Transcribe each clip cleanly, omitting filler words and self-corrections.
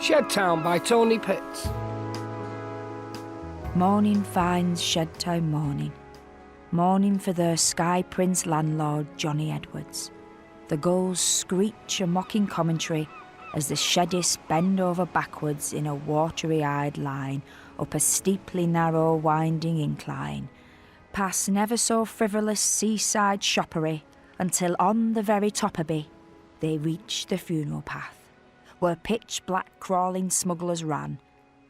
Shedtown by Tony Pitts. Morning finds Shedtown morning. Morning for the Sky Prince landlord Johnny Edwards. The gulls screech a mocking commentary as the sheddists bend over backwards in a watery-eyed line up a steeply narrow winding incline, past never so frivolous seaside shoppery, until on the very top of it they reach the funeral path, where pitch-black crawling smugglers ran,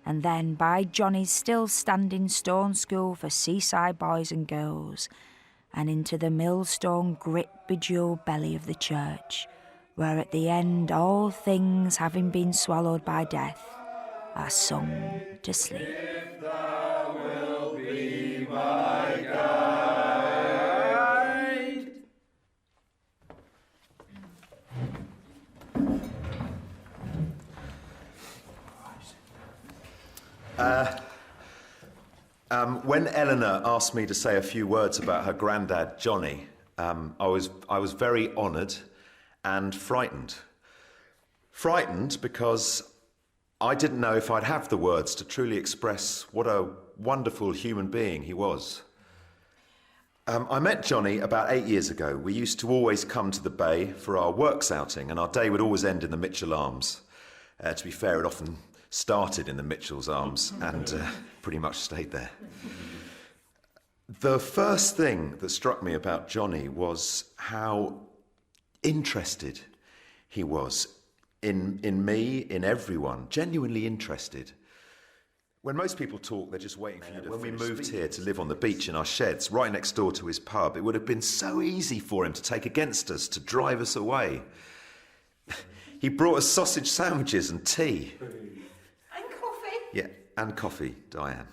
and then by Johnny's still-standing stone school for seaside boys and girls, and into the millstone grit-bejewelled belly of the church, where at the end all things having been swallowed by death are sung to sleep. If thou wilt be my guide. When Eleanor asked me to say a few words about her granddad, Johnny, I was very honoured and frightened. Frightened because I didn't know if I'd have the words to truly express what a wonderful human being he was. I met Johnny about 8 years ago. We used to always come to the bay for our works outing, and our day would always end in the Mitchell Arms. To be fair, it often started in the Mitchell's Arms and pretty much stayed there. The first thing that struck me about Johnny was how interested he was in me, in everyone, genuinely interested. When most people talk, they're just waiting for you to When we moved here to live on the beach in our sheds, right next door to his pub, it would have been so easy for him to take against us, to drive us away. He brought us sausage sandwiches and tea. And coffee. Yeah, and coffee, Diane.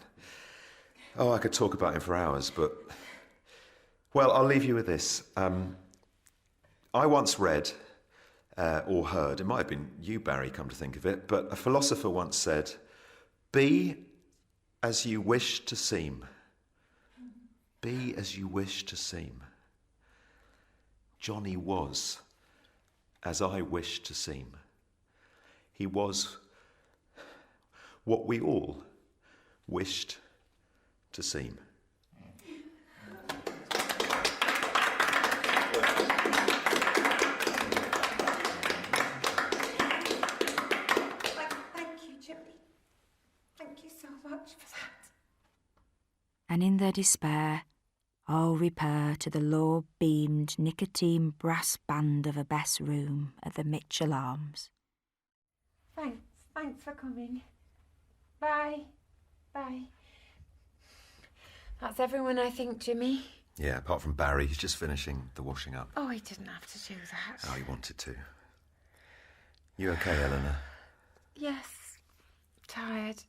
Oh, I could talk about him for hours, but... Well, I'll leave you with this. I once read, or heard, it might have been you, Barry, come to think of it, but a philosopher once said, "Be as you wish to seem. Be as you wish to seem." Johnny was as I wished to seem. He was what we all wished to seem. Thank you, Jimmy. Thank you so much for that. And in their despair, all repair to the low-beamed nicotine brass band of a best room at the Mitchell Arms. Thanks for coming. Bye. That's everyone, I think, Jimmy. Yeah, apart from Barry, he's just finishing the washing up. Oh, he didn't have to do that. Oh, he wanted to. You okay, Eleanor? Yes. Tired.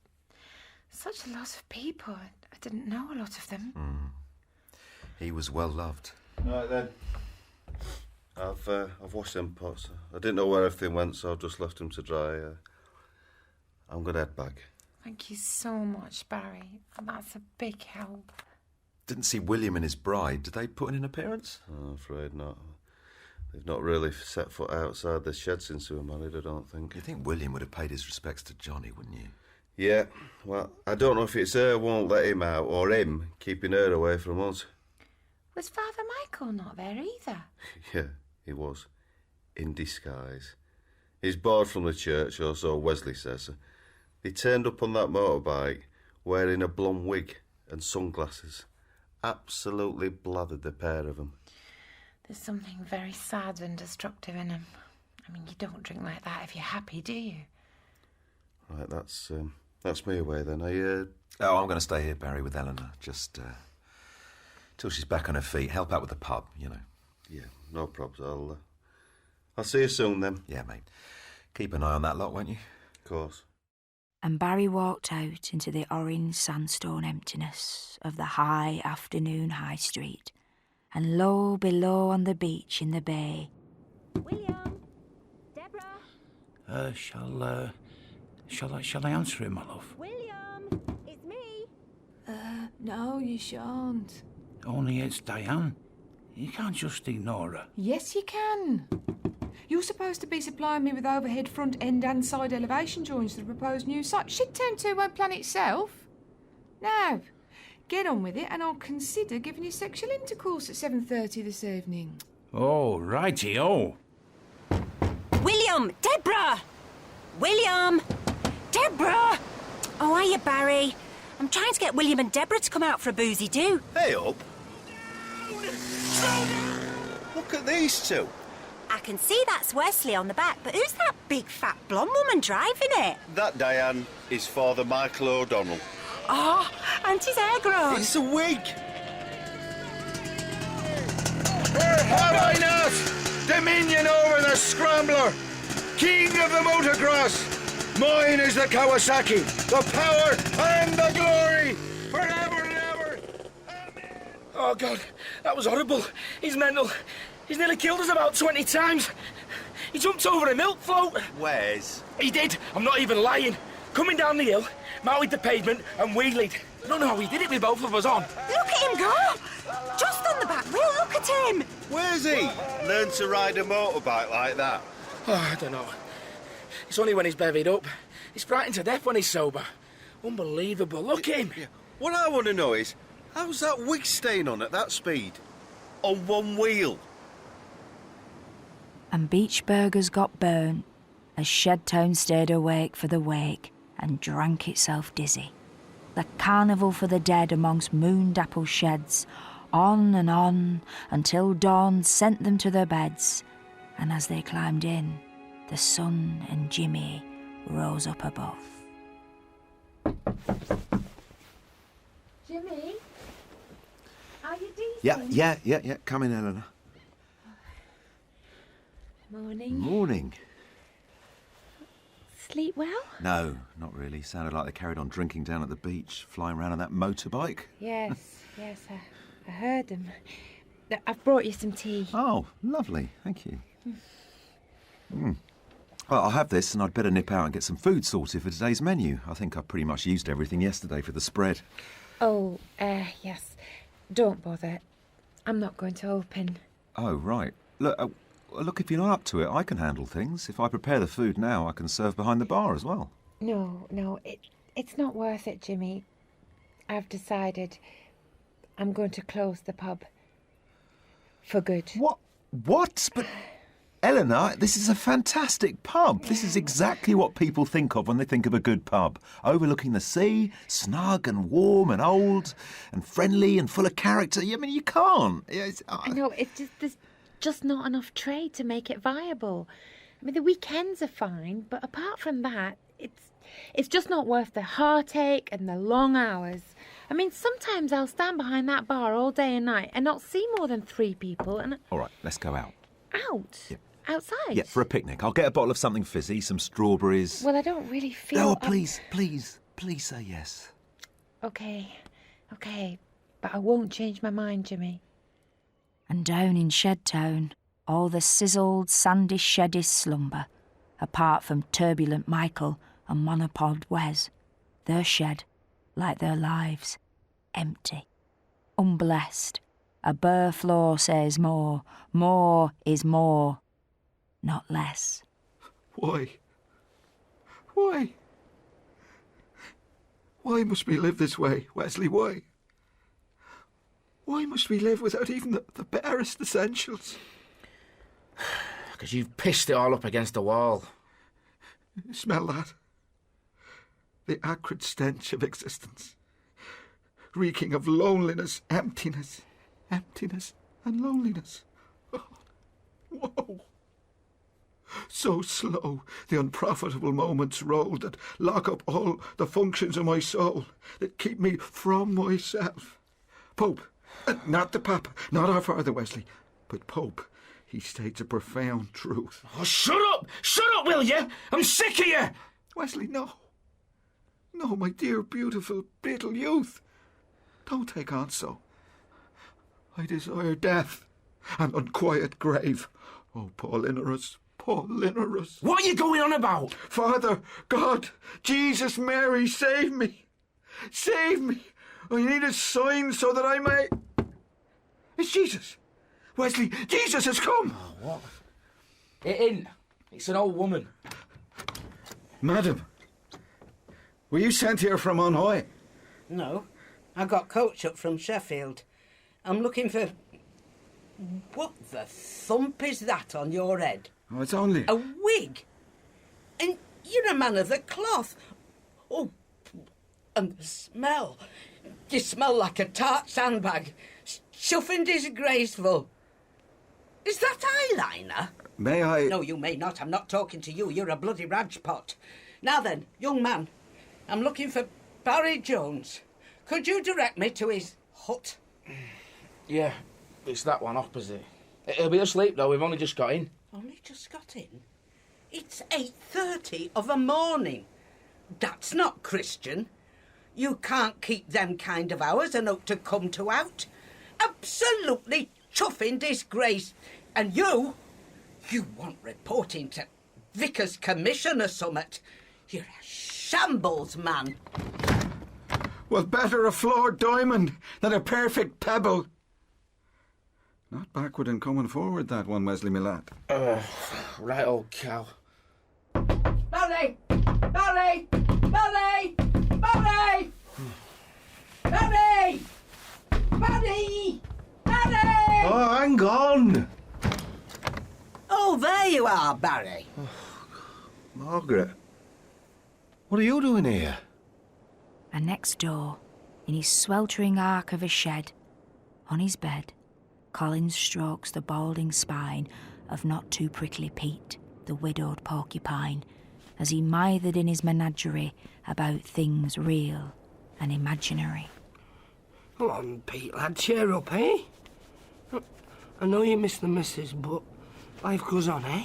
Such a lot of people. I didn't know a lot of them. He was well loved. Right then. I've washed them pots. I didn't know where everything went, so I've just left them to dry. I'm going to head back. Thank you so much, Barry. That's a big help. Didn't see William and his bride. Did they put in an appearance? I'm afraid not. They've not really set foot outside the shed since they were married, I don't think. You think William would have paid his respects to Johnny, wouldn't you? Yeah, well, I don't know if it's her won't let him out or him keeping her away from us. Was Father Michael not there either? Yeah, he was. In disguise. He's bored from the church, or so Wesley says. He turned up on that motorbike wearing a blonde wig and sunglasses. Absolutely blathered, the pair of them. There's something very sad and destructive in him. I mean, you don't drink like that if you're happy, do you? Right, that's me away then. Oh, I'm going to stay here, Barry, with Eleanor. Just till she's back on her feet. Help out with the pub, you know. Yeah, no probs. I'll see you soon then. Yeah, mate. Keep an eye on that lot, won't you? Of course. And Barry walked out into the orange sandstone emptiness of the high afternoon high street, and low below on the beach in the bay. William! Deborah! Shall I answer him, my love? William! It's me! No, you shan't. Only it's Diane. You can't just ignore her. Yes, you can. You're supposed to be supplying me with overhead front end and side elevation joints for the proposed new site. Shedtown 2 won't plan itself. Now, get on with it and I'll consider giving you sexual intercourse at 7:30 this evening. Oh, righty-o. William! Deborah! William! Deborah! Oh, hiya, Barry. I'm trying to get William and Deborah to come out for a boozy do. Hey up. Look at these two. I can see that's Wesley on the back, but who's that big fat blonde woman driving it? That, Diane, is Father Michael O'Donnell. Oh, and his hair grown. It's a wig. Have I not dominion over the Scrambler, king of the motocross? Mine is the Kawasaki, the power and the glory, forever and ever. Amen. Oh, God, that was horrible. He's mental. He's nearly killed us about 20 times. He jumped over a milk float. Where's? He did. I'm not even lying. Coming down the hill, mounted the pavement and wheelied. I don't know how he did it with both of us on. Look at him go! Just on the back wheel, look at him! Where's he? Learn to ride a motorbike like that? Oh, I don't know. It's only when he's bevied up. He's frightened to death when he's sober. Unbelievable. Look at him. Yeah. What I want to know is, how's that wig staying on at that speed? On one wheel? And Beach Burgers got burnt as Shedtown stayed awake for the wake and drank itself dizzy. The carnival for the dead amongst moon-dappled sheds, on and on until dawn sent them to their beds, and as they climbed in, the sun and Jimmy rose up above. Jimmy? Are you decent? Yeah. Come in, Eleanor. Morning. Morning. Sleep well? No, not really. Sounded like they carried on drinking down at the beach, flying around on that motorbike. Yes, I heard them. I've brought you some tea. Oh, lovely. Thank you. Well, I'll have this, and I'd better nip out and get some food sorted for today's menu. I think I pretty much used everything yesterday for the spread. Oh, yes. Don't bother. I'm not going to open. Oh, right. Look, if you're not up to it, I can handle things. If I prepare the food now, I can serve behind the bar as well. No, it's not worth it, Jimmy. I've decided I'm going to close the pub. For good. What? But, Eleanor, this is a fantastic pub. This is exactly what people think of when they think of a good pub. Overlooking the sea, snug and warm and old and friendly and full of character. I mean, you can't. I know, there's just not enough trade to make it viable. I mean, the weekends are fine, but apart from that, it's just not worth the heartache and the long hours. I mean, sometimes I'll stand behind that bar all day and night and not see more than 3 people and... All right, let's go out. Out? Yeah. Outside? Yeah, for a picnic. I'll get a bottle of something fizzy, some strawberries. Well, I don't really feel... Oh, please say yes. Okay, but I won't change my mind, Jimmy. And down in Shedtown, all the sizzled, sandy sheddies slumber, apart from turbulent Michael and monopod Wes. Their shed, like their lives, empty, unblessed. A bare floor says more is more, not less. Why? Why must we live this way, Wesley? Why? Why must we live without even the barest essentials? Because you've pissed it all up against the wall. Smell that? The acrid stench of existence. Reeking of loneliness, emptiness and loneliness. Oh, whoa. So slow the unprofitable moments roll that lock up all the functions of my soul, that keep me from myself. Pope, not the Papa, not our Father Wesley, but Pope, he states a profound truth. Oh, shut up, will you? I'm sick of you. Wesley, no. No, my dear, beautiful, brittle youth. Don't take on so. I desire death, an unquiet grave. Oh, Paulinarus, Paulinarus. What are you going on about? Father, God, Jesus, Mary, save me. Save me. I need a sign so that I may... It's Jesus. Wesley, Jesus has come. Oh, what? It ain't. It's an old woman. Madam, were you sent here from on high? No, I got coach up from Sheffield. I'm looking for... What the thump is that on your head? Oh, it's only... A wig? And you're a man of the cloth. Oh, and the smell. You smell like a tart sandbag. Chuffing disgraceful. Is that eyeliner? May I... No, you may not. I'm not talking to you. You're a bloody rajpot. Now then, young man, I'm looking for Barry Jones. Could you direct me to his hut? Yeah, it's that one opposite. He'll be asleep, though. We've only just got in. Only just got in? It's 8:30 of a morning. That's not Christian. You can't keep them kind of hours and hope to come to out. Absolutely chuffing disgrace. And you want reporting to Vicar's Commission or summat. You're a shambles, man. Well, better a floored diamond than a perfect pebble. Not backward and coming forward, that one, Wesley, my lad. Right, old cow. Barry! Barry! Barry! Barry! Barry! Barry! Barry! Oh, hang on! Oh, there you are, Barry. Margaret, what are you doing here? And next door, in his sweltering ark of a shed, on his bed, Colin strokes the balding spine of not too prickly Pete, the widowed porcupine, as he mithered in his menagerie about things real and imaginary. Come on, Pete, lad, cheer up, eh? I know you miss the missus, but life goes on, eh?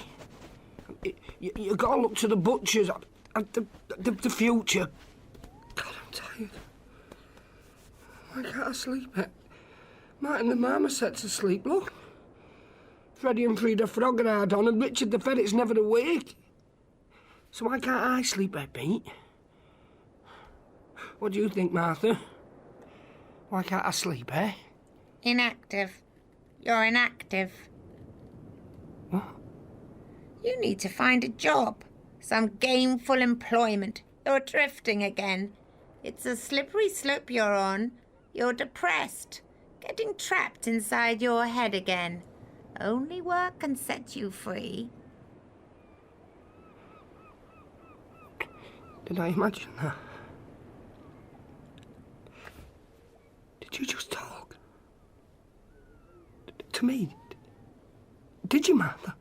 You gotta look to the butchers at the future. God, I'm tired. Why can't I sleep? Martin the marmoset's asleep, look. Freddie and Frida Frog are hard on, and Richard the ferret's never awake. So why can't I sleep, Pete? What do you think, Martha? Why can't I sleep, eh? Inactive. You're inactive. What? You need to find a job. Some gainful employment. You're drifting again. It's a slippery slope you're on. You're depressed. Getting trapped inside your head again. Only work can set you free. Did I imagine that? Did you just talk? To me? Did you, Martha?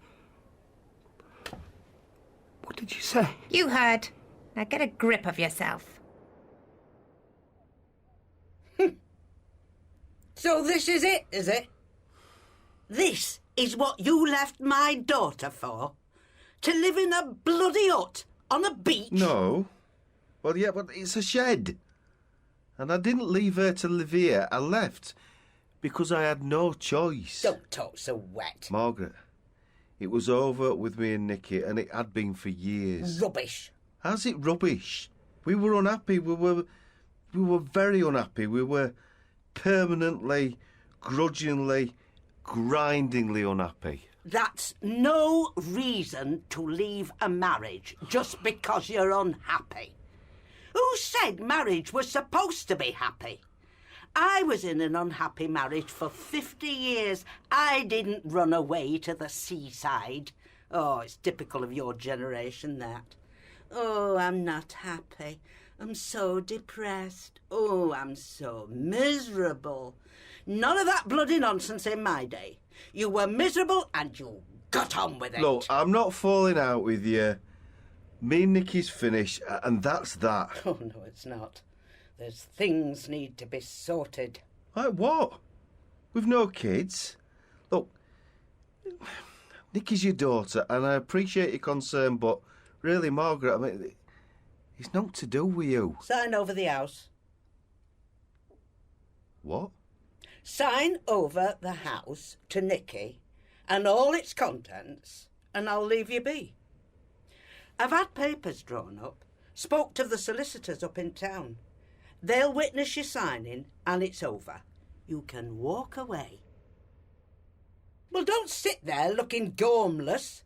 What did you say? You heard. Now get a grip of yourself. So this is it, is it? This is what you left my daughter for? To live in a bloody hut on a beach? No. Well, yeah, but it's a shed. And I didn't leave her to live here. I left because I had no choice. Don't talk so wet. Margaret, it was over with me and Nicky, and it had been for years. Rubbish. How's it rubbish? We were unhappy. We were very unhappy. We were permanently, grudgingly, grindingly unhappy. That's no reason to leave a marriage just because you're unhappy. Who said marriage was supposed to be happy? I was in an unhappy marriage for 50 years. I didn't run away to the seaside. Oh, it's typical of your generation, that. Oh, I'm not happy. I'm so depressed. Oh, I'm so miserable. None of that bloody nonsense in my day. You were miserable and you got on with it. Look, I'm not falling out with you. Me and Nicky's finished, and that's that. Oh, no, it's not. There's things need to be sorted. Like what? We've no kids. Look, Nicky's your daughter, and I appreciate your concern, but really, Margaret, I mean, it's not to do with you. Sign over the house. What? Sign over the house to Nicky and all its contents, and I'll leave you be. I've had papers drawn up, spoke to the solicitors up in town. They'll witness your signing, and it's over. You can walk away. Well, don't sit there looking gormless.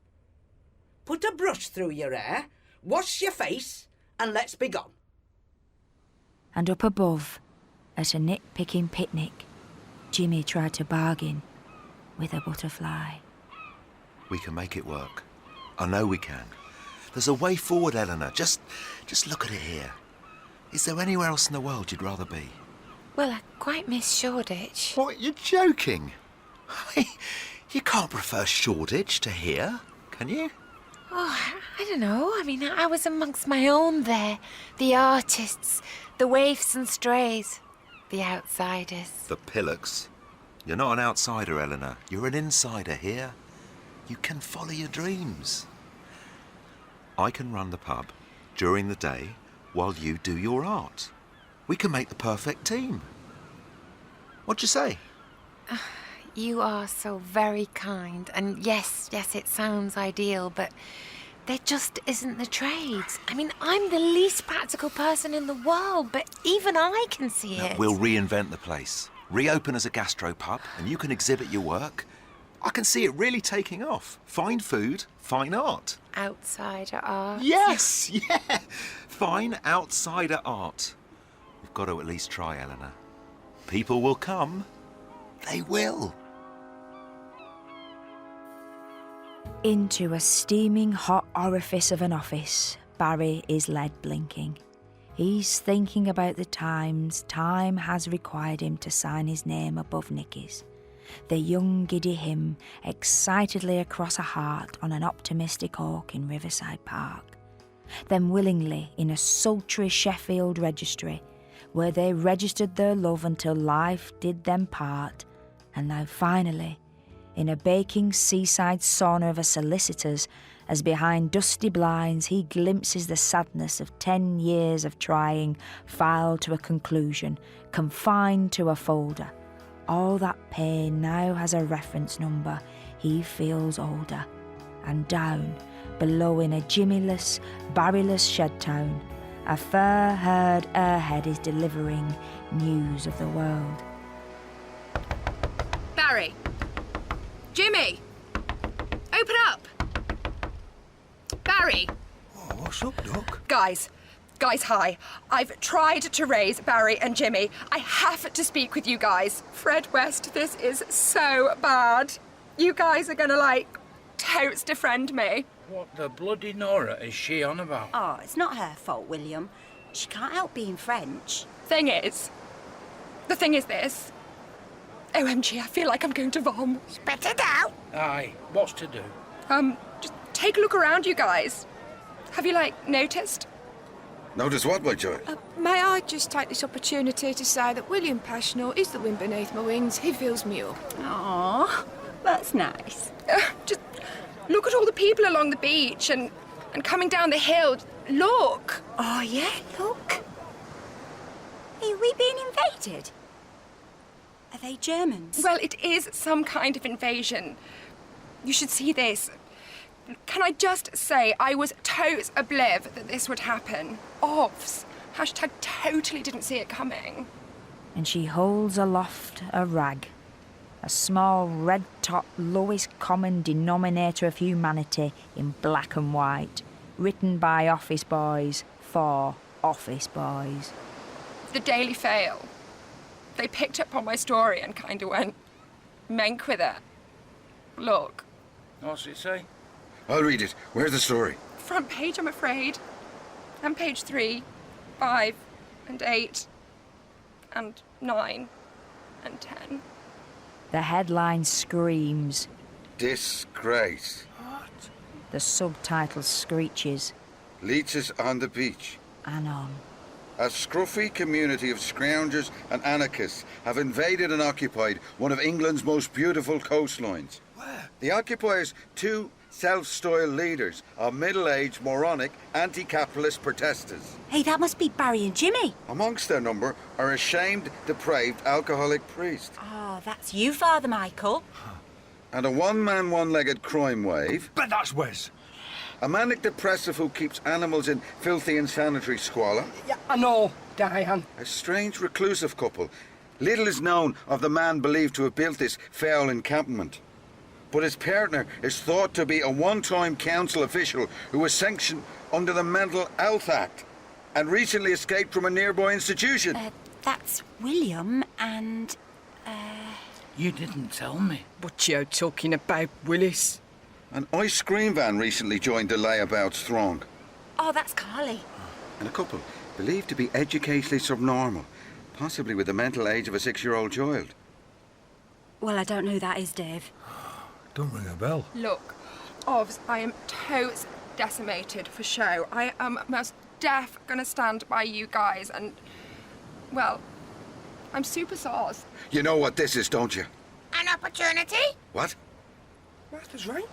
put a brush through your hair, wash your face, and let's be gone. And up above, at a nitpicking picnic, Jimmy tried to bargain with a butterfly. We can make it work. I know we can. There's a way forward, Eleanor. Just look at it here. Is there anywhere else in the world you'd rather be? Well, I quite miss Shoreditch. What, you're joking? You can't prefer Shoreditch to here, can you? Oh, I don't know. I mean, I was amongst my own there. The artists, the waifs and strays, the outsiders. The pillocks. You're not an outsider, Eleanor. You're an insider here. You can follow your dreams. I can run the pub during the day while you do your art. We can make the perfect team. What'd you say? You are so very kind. And yes, it sounds ideal, but there just isn't the trades. I mean, I'm the least practical person in the world, but even I can see it. We'll reinvent the place. Reopen as a gastropub, and you can exhibit your work. I can see it really taking off. Fine food, fine art. Outsider art. Yes, yeah. Fine outsider art. We've got to at least try, Eleanor. People will come. They will. Into a steaming hot orifice of an office, Barry is led blinking. He's thinking about the times time has required him to sign his name above Nicky's. The young giddy hymn excitedly across a heart on an optimistic oak in Riverside Park. Then willingly in a sultry Sheffield registry, where they registered their love until life did them part, and now finally in a baking seaside sauna of a solicitor's, as behind dusty blinds he glimpses the sadness of 10 years of trying filed to a conclusion, confined to a folder. All that pain now has a reference number. He feels older. And down, below in a Jimmyless, Barryless Shedtown, a fur-haired airhead is delivering news of the world. Barry! Jimmy! Open up! Barry! Oh, what's up, Doc? Guys, hi. I've tried to raise Barry and Jimmy. I have to speak with you guys. Fred West, this is so bad. You guys are gonna, totes defriend me. What the bloody Nora is she on about? Oh, it's not her fault, William. She can't help being French. The thing is this. OMG, I feel like I'm going to vom. Spit it out! Aye, what's to do? Just take a look around, you guys. Have you, noticed? Notice what, my joy? May I just take this opportunity to say that William Pashnell is the wind beneath my wings. He fills me up. Aw, that's nice. Just look at all the people along the beach and coming down the hill. Look! Oh, yeah, look. Are we being invaded? Are they Germans? Well, it is some kind of invasion. You should see this. Can I just say I was totes obliv that this would happen. Ovs. Hashtag totally didn't see it coming. And she holds aloft a rag, a small red-top lowest common denominator of humanity in black and white, written by office boys for office boys. The Daily Fail. They picked up on my story and kind of went menk with it. Look. What's it say? I'll read it. Where's the story? Front page, I'm afraid. And page 3, 5, and 8, and 9, and 10. The headline screams. Disgrace. What? The subtitle screeches. Leeches on the beach. And on. A scruffy community of scroungers and anarchists have invaded and occupied one of England's most beautiful coastlines. Where? The occupiers, two self-styled leaders, are middle-aged, moronic, anti-capitalist protesters. Hey, that must be Barry and Jimmy. Amongst their number are a shamed, depraved, alcoholic priest. Oh, that's you, Father Michael. And a one-man, one-legged crime wave. But that's Wes. A manic depressive who keeps animals in filthy insanitary squalor. Yeah, I know, Diane. A strange reclusive couple. Little is known of the man believed to have built this foul encampment. but his partner is thought to be a one-time council official who was sanctioned under the Mental Health Act and recently escaped from a nearby institution. That's William and... You didn't tell me. What you talking about, Willis? An ice cream van recently joined the layabouts throng. Oh, that's Carly. And a couple believed to be educationally subnormal, possibly with the mental age of a 6-year-old child. Well, I don't know who that is, Dave. Don't ring a bell. Look, Ovs, I am totes decimated for show. I am most deaf gonna stand by you guys and, well, I'm super sauce. You know what this is, don't you? An opportunity? What? Martha's right.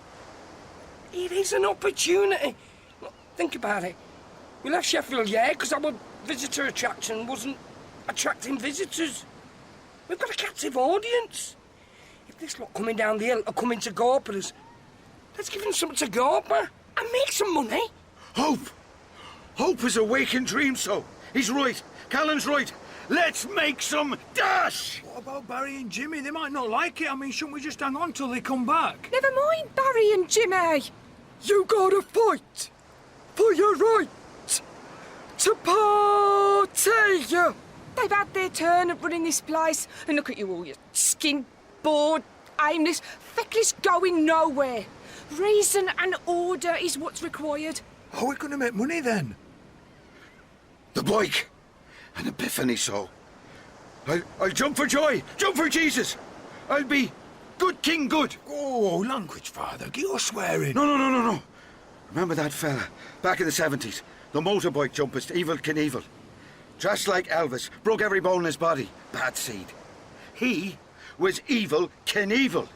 It is an opportunity. Look, think about it. We left Sheffield, yeah, because our visitor attraction wasn't attracting visitors. We've got a captive audience. If this lot coming down the hill are coming to gawp at us, let's give them something to gawp at and make some money. Hope! Hope is a waking dream, so. He's right. Colin's right. Let's make some dash! What about Barry and Jimmy? They might not like it. I mean, shouldn't we just hang on till they come back? Never mind Barry and Jimmy. You gotta fight for your right to party. They've had their turn at running this place, and look at you all, you skin bored, aimless, feckless, going nowhere. Reason and order is what's required. How are we going to make money then? The bike! An epiphany, so. I'll jump for joy! Jump for Jesus! I'll be good King Good! Oh, language, Father. Get your swearing. No. Remember that fella, back in the 70s? The motorbike jumpist, Evil Knievel. Dressed like Elvis, broke every bone in his body. Bad seed. He was Evil Knievel.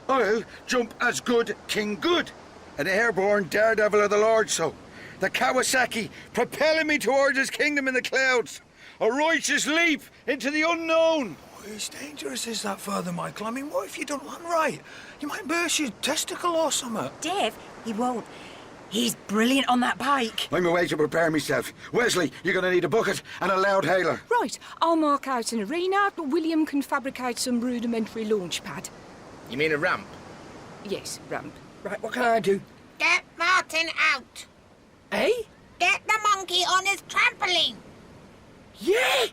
I'll jump as good King Good. An airborne daredevil of the Lord, so. The Kawasaki, propelling me towards his kingdom in the clouds. A righteous leap into the unknown. Oh, it's dangerous, is that, Father Michael? I mean, what if you don't land right? You might burst your testicle or something. Dave, he won't. He's brilliant on that bike. I'm away to prepare myself. Wesley, you're going to need a bucket and a loud hailer. Right, I'll mark out an arena, but William can fabricate some rudimentary launch pad. You mean a ramp? Yes, ramp. Right, what can I do? Get Martin out. Eh? Get the monkey on his trampoline. Yeah!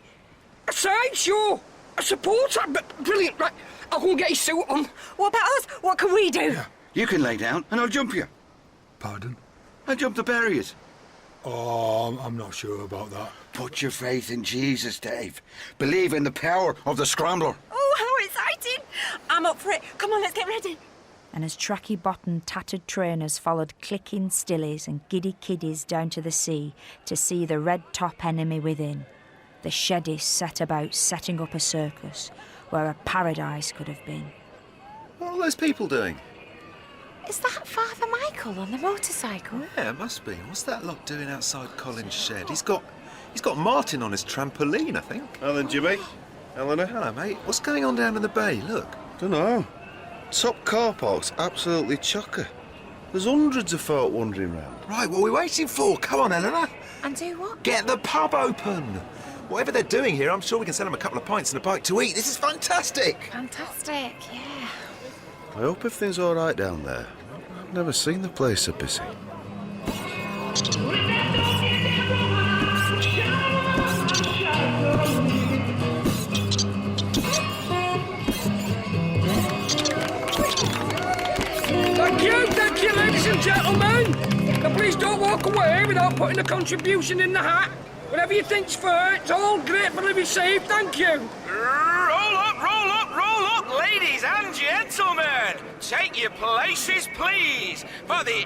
I say, sure. I support that, but brilliant. Right, I'll go and get his suit on. What about us? What can we do? Yeah. You can lay down and I'll jump you. Pardon? I'll jump the barriers. Oh, I'm not sure about that. Put your faith in Jesus, Dave. Believe in the power of the scrambler. Oh, how exciting! I'm up for it. Come on, let's get ready. And as tracky-bottomed, tattered trainers followed clicking stillies and giddy kiddies down to the sea to see the red-top enemy within, the Sheddies set about setting up a circus where a paradise could have been. What are all those people doing? Is that Father Michael on the motorcycle? Yeah, it must be. What's that lot doing outside Colin's shed? He's got Martin on his trampoline, I think. Well then, Jimmy. Eleanor. Hello, mate. What's going on down in the bay? Look. Dunno. Top car park's absolutely chocker. There's hundreds of folk wandering round. Right, what are we waiting for? Come on, Eleanor. And do what? Get the pub open. Whatever they're doing here, I'm sure we can sell them a couple of pints and a bite to eat. This is fantastic. Fantastic, yeah. I hope everything's all right down there. I've never seen the place so busy. Thank you, ladies and gentlemen. Now please don't walk away without putting a contribution in the hat. Whatever you think's fair, it's all gratefully received, thank you. Roll up, ladies and gentlemen. Take your places, please, for the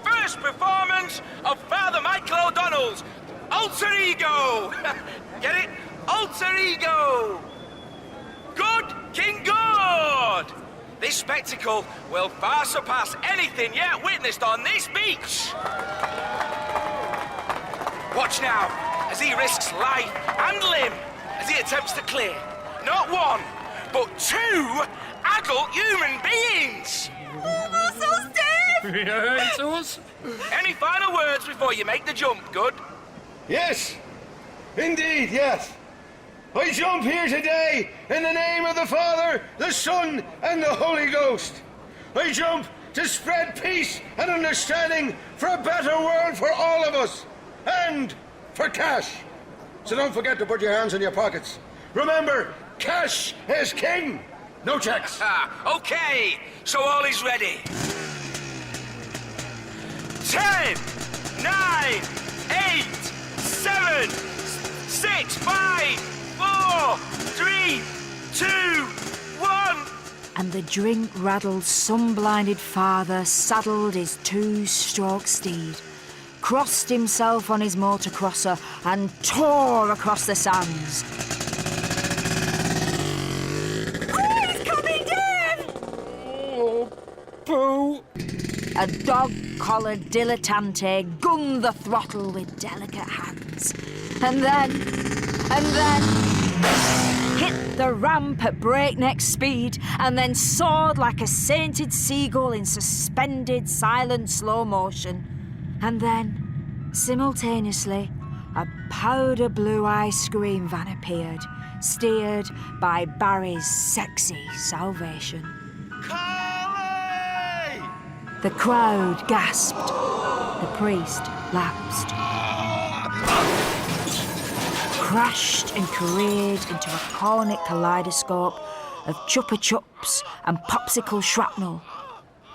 first performance of Father Michael O'Donnell's Alter Ego. Get it? Alter Ego. Good King Good. This spectacle will far surpass anything yet witnessed on this beach. Watch now as he risks life and limb as he attempts to clear not one, but two adult human beings. Oh, that's so stiff! Yeah, it's us. Any final words before you make the jump, Good? Yes. Indeed, yes. I jump here today in the name of the Father, the Son, and the Holy Ghost. I jump to spread peace and understanding for a better world for all of us. And for cash. So don't forget to put your hands in your pockets. Remember, cash is king. No checks. Okay, so all is ready. 10, 9, 8, 7, 6, 5, 4, 3, 2, 1. And the drink-raddled, sun-blinded father saddled his two-stroke steed, crossed himself on his motor-crosser and tore across the sands. Oh, he's coming down! Oh, poo! A dog-collared dilettante gunned the throttle with delicate hands. And then hit the ramp at breakneck speed and then soared like a sainted seagull in suspended, silent slow motion. And then, simultaneously, a powder blue ice cream van appeared, steered by Barry's sexy salvation. The crowd gasped. The priest lapsed. Crashed and careered into a cornic kaleidoscope of chupa chups and popsicle shrapnel.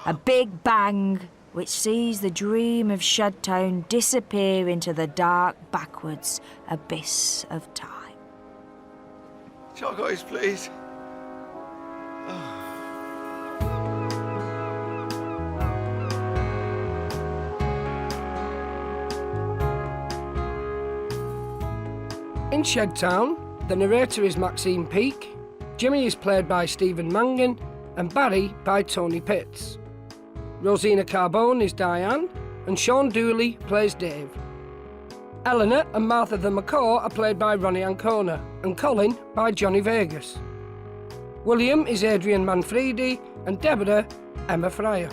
A big bang which sees the dream of Shedtown disappear into the dark backwards abyss of time. Chalk eyes, please. In Shedtown, the narrator is Maxine Peake, Jimmy is played by Stephen Mangan, and Barry by Tony Pitts. Rosina Carbone is Diane, and Shaun Dooley plays Dave. Eleanor and Martha the Macaw are played by Ronni Ancona, and Colin by Johnny Vegas. William is Adrian Manfredi, and Deborah, Emma Fryer.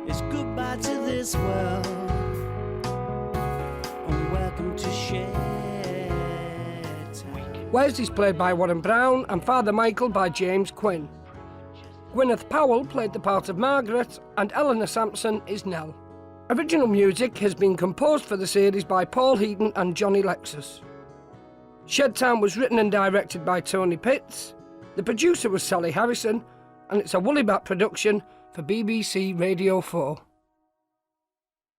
It's goodbye to this world, and welcome to Shedtown. Wes is played by Warren Brown, and Father Michael by James Quinn. Gwyneth Powell played the part of Margaret, and Eleanor Sampson is Nell. Original music has been composed for the series by Paul Heaton and Johnny Lexus. Shedtown was written and directed by Tony Pitts. The producer was Sally Harrison, and it's a Woollybat production for BBC Radio 4.